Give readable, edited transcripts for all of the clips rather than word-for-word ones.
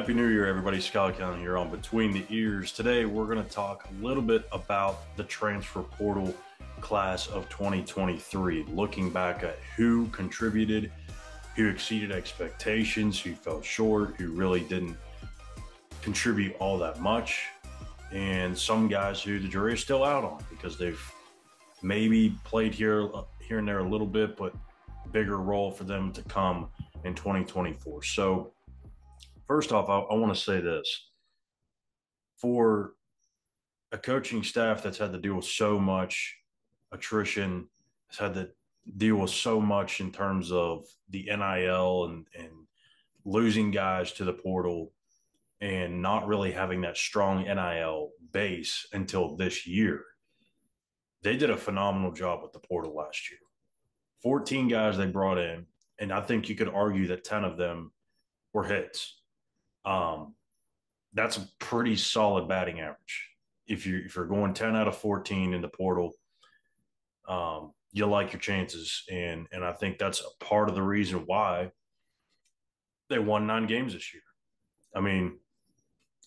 Happy New Year, everybody. Schuyler Callihan here on Between the Ears. Today, we're going to talk a little bit about the transfer portal class of 2023, looking back at who contributed, who exceeded expectations, who fell short, who really didn't contribute all that much, and some guys who the jury is still out on because they've maybe played here and there a little bit, but bigger role for them to come in 2024. So, first off, I want to say this. For a coaching staff that's had to deal with so much attrition, has had to deal with so much in terms of the NIL and losing guys to the portal and not really having that strong NIL base until this year, they did a phenomenal job with the portal last year. 14 guys they brought in, and I think you could argue that 10 of them were hits. That's a pretty solid batting average. If you're going 10 out of 14 in the portal, you like your chances, and I think that's a part of the reason why they won 9 games this year. I mean,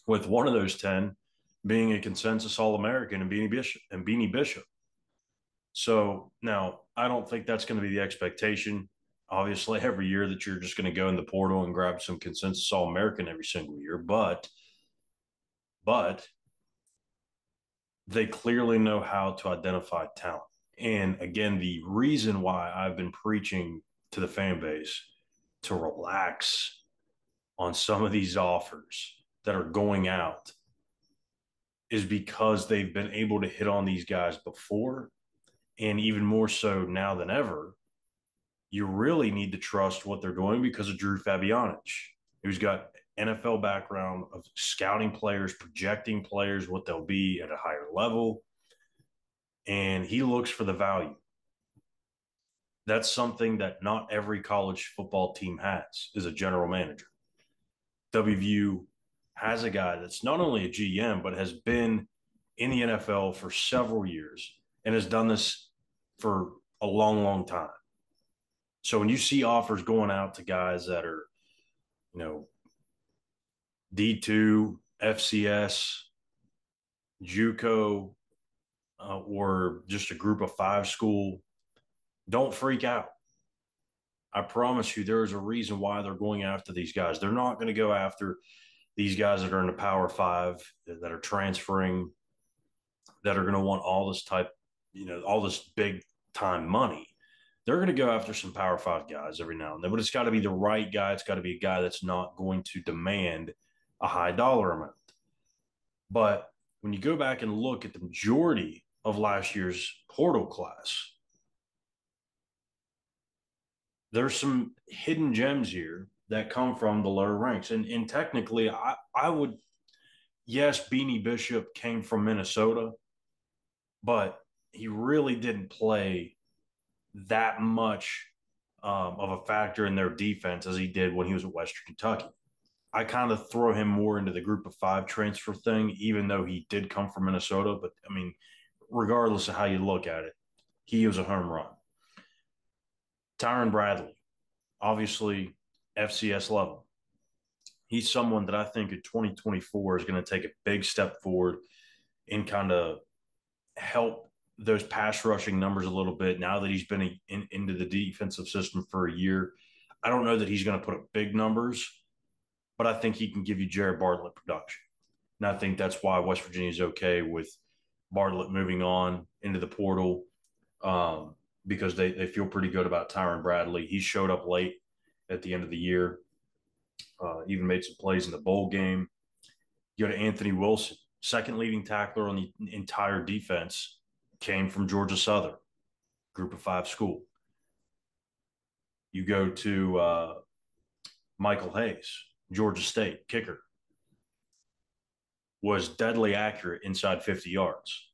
with one of those 10 being a consensus All-American and Beanie Bishop. So now I don't think that's going to be the expectation. Obviously, every year that you're just going to go in the portal and grab some consensus All-American every single year, but they clearly know how to identify talent. And again, the reason why I've been preaching to the fan base to relax on some of these offers that are going out is because they've been able to hit on these guys before, and even more so now than ever. You really need to trust what they're doing because of Drew Fabianich, who's got NFL background of scouting players, projecting players, what they'll be at a higher level. And he looks for the value. That's something that not every college football team has, is a general manager. WVU has a guy that's not only a GM, but has been in the NFL for several years and has done this for a long, long time. So when you see offers going out to guys that are, D2, FCS, JUCO, or just a group of 5 school, don't freak out. I promise you there is a reason why they're going after these guys. They're not going to go after these guys that are in the Power 5, that are transferring, that are going to want all this all this big time money. They're going to go after some Power 5 guys every now and then, but it's got to be the right guy. It's got to be a guy that's not going to demand a high dollar amount. But when you go back and look at the majority of last year's portal class, there's some hidden gems here that come from the lower ranks. And technically, I would, yes, Beanie Bishop came from Minnesota, but he really didn't play that much of a factor in their defense as he did when he was at Western Kentucky. I kind of throw him more into the group of 5 transfer thing, even though he did come from Minnesota. But, I mean, regardless of how you look at it, he was a home run. Tyron Bradley, obviously FCS level. He's someone that I think in 2024 is going to take a big step forward and kind of help those pass rushing numbers a little bit now that he's been into the defensive system for a year. I don't know that he's going to put up big numbers, but I think he can give you Jared Bartlett production. And I think that's why West Virginia is okay with Bartlett moving on into the portal, because they feel pretty good about Tyron Bradley. He showed up late at the end of the year, even made some plays in the bowl game. You go to Anthony Wilson, second leading tackler on the entire defense, came from Georgia Southern, group of 5 school. You go to Michael Hayes, Georgia State, kicker, was deadly accurate inside 50 yards.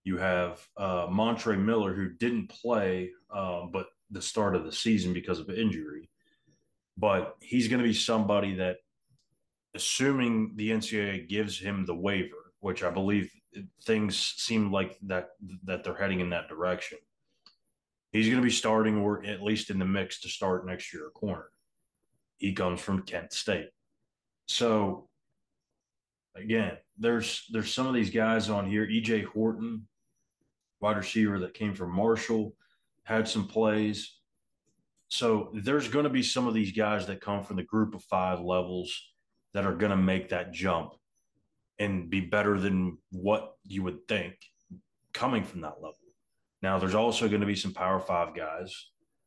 You have Montre Miller, who didn't play but the start of the season because of injury. But he's going to be somebody that, assuming the NCAA gives him the waiver, which I believe things seem like that they're heading in that direction, he's going to be starting or at least in the mix to start next year at corner. He comes from Kent State. So again, there's some of these guys on here. EJ Horton, wide receiver that came from Marshall, had some plays. So there's going to be some of these guys that come from the group of five levels that are going to make that jump and be better than what you would think coming from that level. Now, there's also going to be some Power Five guys.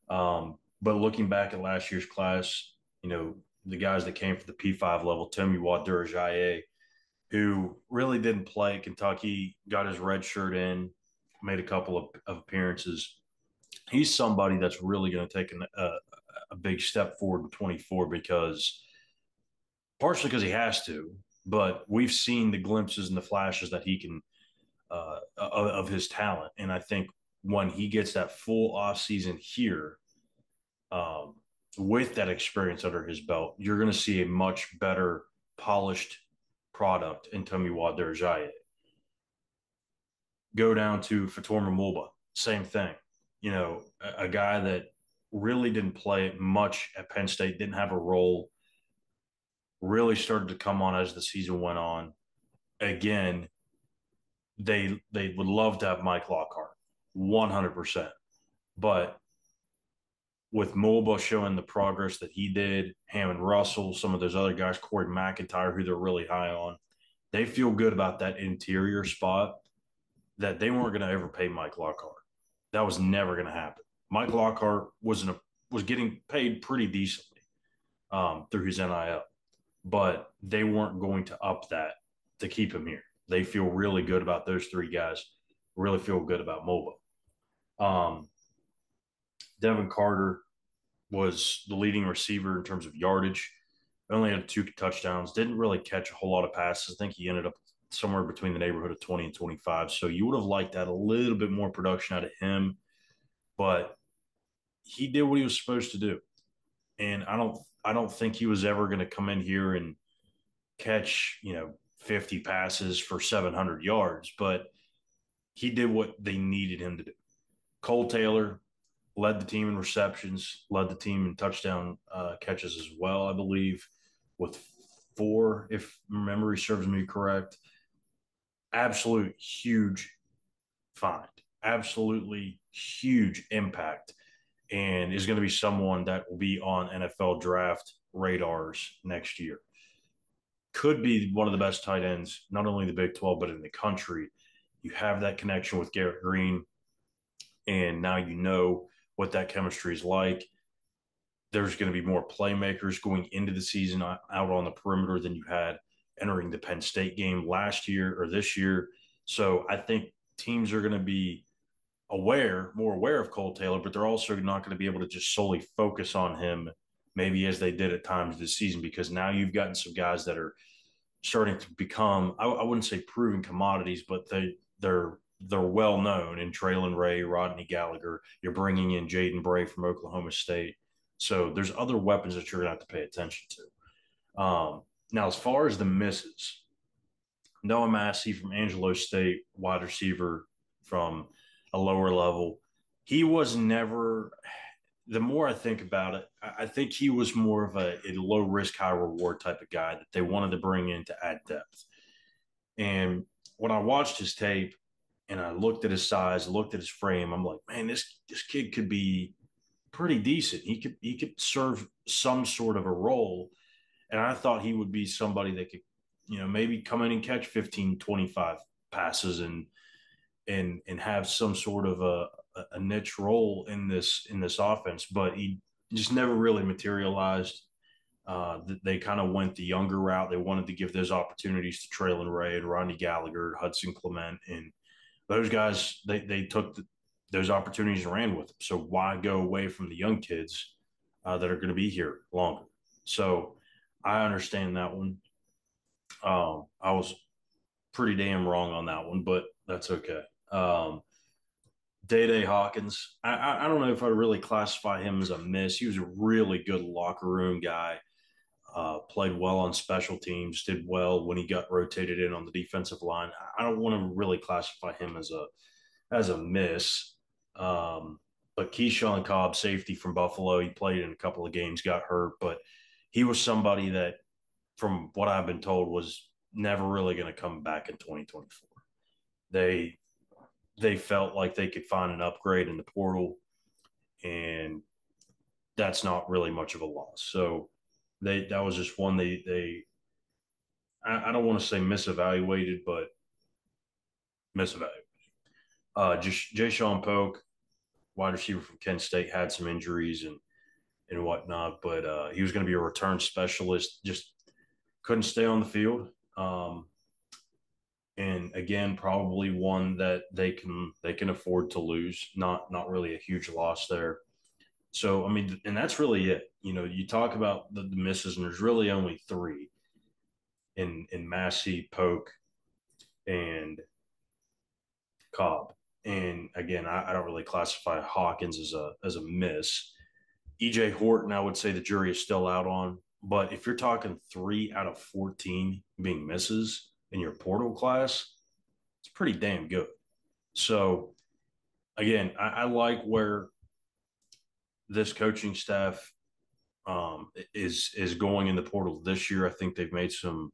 But looking back at last year's class, the guys that came from the P5 level, Tim Durajaye, who really didn't play at Kentucky, got his red shirt in, made a couple of appearances. He's somebody that's really going to take a big step forward in 24 because partially because he has to, but we've seen the glimpses and the flashes that he can of his talent. And I think when he gets that full off season here, um, with that experience under his belt, you're going to see a much better polished product in Tommy Waderjaye. Go down to Fatorma Mulba, same thing. A guy that really didn't play much at Penn State, didn't have a role, really started to come on as the season went on. Again, they would love to have Mike Lockhart, 100%. But with Mulba showing the progress that he did, Hammond Russell, some of those other guys, Corey McIntyre, who they're really high on, they feel good about that interior spot that they weren't going to ever pay Mike Lockhart. That was never going to happen. Mike Lockhart was getting paid pretty decently through his NIL, but they weren't going to up that to keep him here. They feel really good about those three guys. Really feel good about Mulba. Devin Carter was the leading receiver in terms of yardage. Only had 2 touchdowns. Didn't really catch a whole lot of passes. I think he ended up somewhere between the neighborhood of 20 and 25. So you would have liked that a little bit more production out of him, but he did what he was supposed to do. And I don't think he was ever going to come in here and catch, 50 passes for 700 yards, but he did what they needed him to do. Cole Taylor led the team in receptions, led the team in touchdown catches as well, I believe, with 4, if memory serves me correct. Absolute huge find, absolutely huge impact, and is going to be someone that will be on NFL draft radars next year. Could be one of the best tight ends, not only in the Big 12, but in the country. You have that connection with Garrett Green, and now you know what that chemistry is like. There's going to be more playmakers going into the season out on the perimeter than you had entering the Penn State game last year or this year. So I think teams are going to be more aware of Cole Taylor, but they're also not going to be able to just solely focus on him maybe as they did at times this season, because now you've gotten some guys that are starting to become, I wouldn't say proven commodities, but they're well known in Traylon Ray, Rodney Gallagher. You're bringing in Jaden Bray from Oklahoma State. So there's other weapons that you're going to have to pay attention to. Now, as far as the misses, Noah Massey from Angelo State, wide receiver from a lower level, he was never. The more I think about it, I think he was more of a low risk, high reward type of guy that they wanted to bring in to add depth. And when I watched his tape and I looked at his size, looked at his frame, I'm like, man, this kid could be pretty decent. He could serve some sort of a role. And I thought he would be somebody that could, maybe come in and catch 15, 25 passes and have some sort of a niche role in this offense. But he just never really materialized. They kind of went the younger route. They wanted to give those opportunities to Traylon Ray and Rodney Gallagher, Hudson Clement, and those guys. They took those opportunities and ran with them. So why go away from the young kids that are going to be here longer? So I understand that one. I was pretty damn wrong on that one, but that's okay. Day Day Hawkins, I don't know if I really classify him as a miss. He was a really good locker room guy. Played well on special teams, did well when he got rotated in on the defensive line. I don't want to really classify him as a miss. But Keyshawn Cobb, safety from Buffalo, he played in a couple of games, got hurt, but he was somebody that, from what I've been told, was never really going to come back in 2024. They they felt like they could find an upgrade in the portal, and that's not really much of a loss. So that was just one they I don't want to say misevaluated, but misevaluated. Just Jay Sean Polk, wide receiver from Kent State, had some injuries and whatnot, but he was going to be a return specialist. Just couldn't stay on the field. And again, probably one that they can afford to lose. Not really a huge loss there. So I mean, and that's really it. You talk about the misses, and there's really only three in Massey, Polk, and Cobb. And again, I don't really classify Hawkins as a miss. EJ Horton, I would say the jury is still out on. But if you're talking 3 out of 14 being misses in your portal class, it's pretty damn good. So again, I like where this coaching staff is going in the portal this year. I think they've made some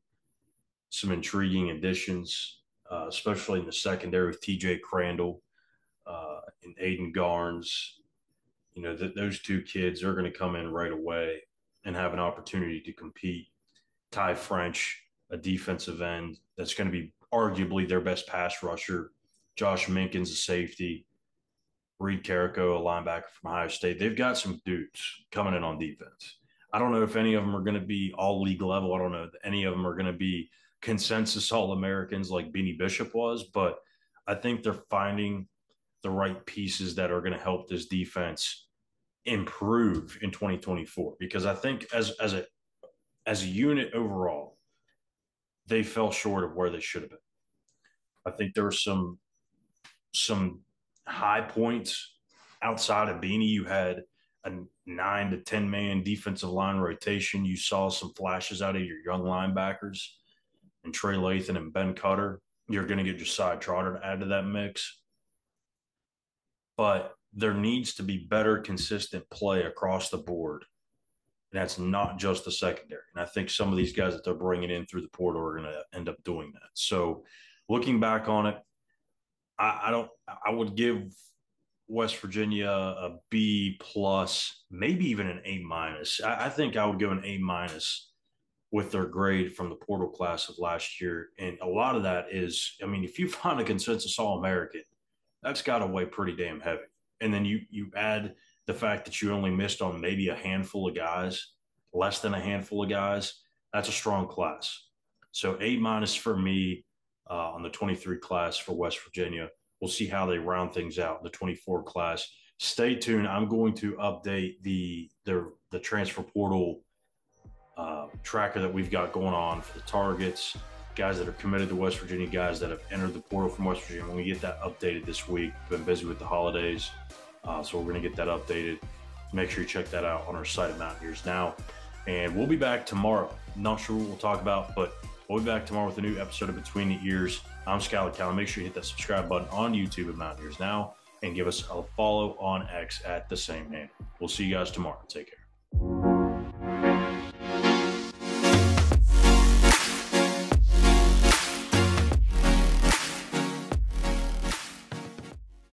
intriguing additions, especially in the secondary with TJ Crandall and Aiden Garnes. Those two kids are going to come in right away and have an opportunity to compete. Ty French, a defensive end that's going to be arguably their best pass rusher. Josh Minkins, a safety. Reed Carrico, a linebacker from Ohio State. They've got some dudes coming in on defense. I don't know if any of them are going to be all league level. I don't know if any of them are going to be consensus All Americans like Beanie Bishop was, but I think they're finding the right pieces that are going to help this defense improve in 2024. Because I think as a unit overall, they fell short of where they should have been. I think there were some high points outside of Beanie. You had a 9 to 10 man defensive line rotation. You saw some flashes out of your young linebackers and Trey Lathan and Ben Cutter. You're going to get Josiah Trotter to add to that mix. But there needs to be better consistent play across the board. And that's not just the secondary. And I think some of these guys that they're bringing in through the portal are going to end up doing that. So looking back on it, I would give West Virginia a B plus, maybe even an A minus. I think I would give an A minus with their grade from the portal class of last year. And a lot of that is, I mean, if you find a consensus All American, that's got to weigh pretty damn heavy. And then you add the fact that you only missed on maybe a handful of guys, less than a handful of guys. That's a strong class. So A minus for me on the 23 class for West Virginia. We'll see how they round things out in the 24 class. Stay tuned. I'm going to update the transfer portal tracker that we've got going on for the targets, guys that are committed to West Virginia, guys that have entered the portal from West Virginia. When we get that updated this week, been busy with the holidays, so we're going to get that updated. Make sure you check that out on our site at Mountain Eers Now. And we'll be back tomorrow. Not sure what we'll talk about, but we'll be back tomorrow with a new episode of Between the Ears. I'm Schuyler Callihan. Make sure you hit that subscribe button on YouTube at Mountain Eers Now and give us a follow on X at the same name. We'll see you guys tomorrow. Take care.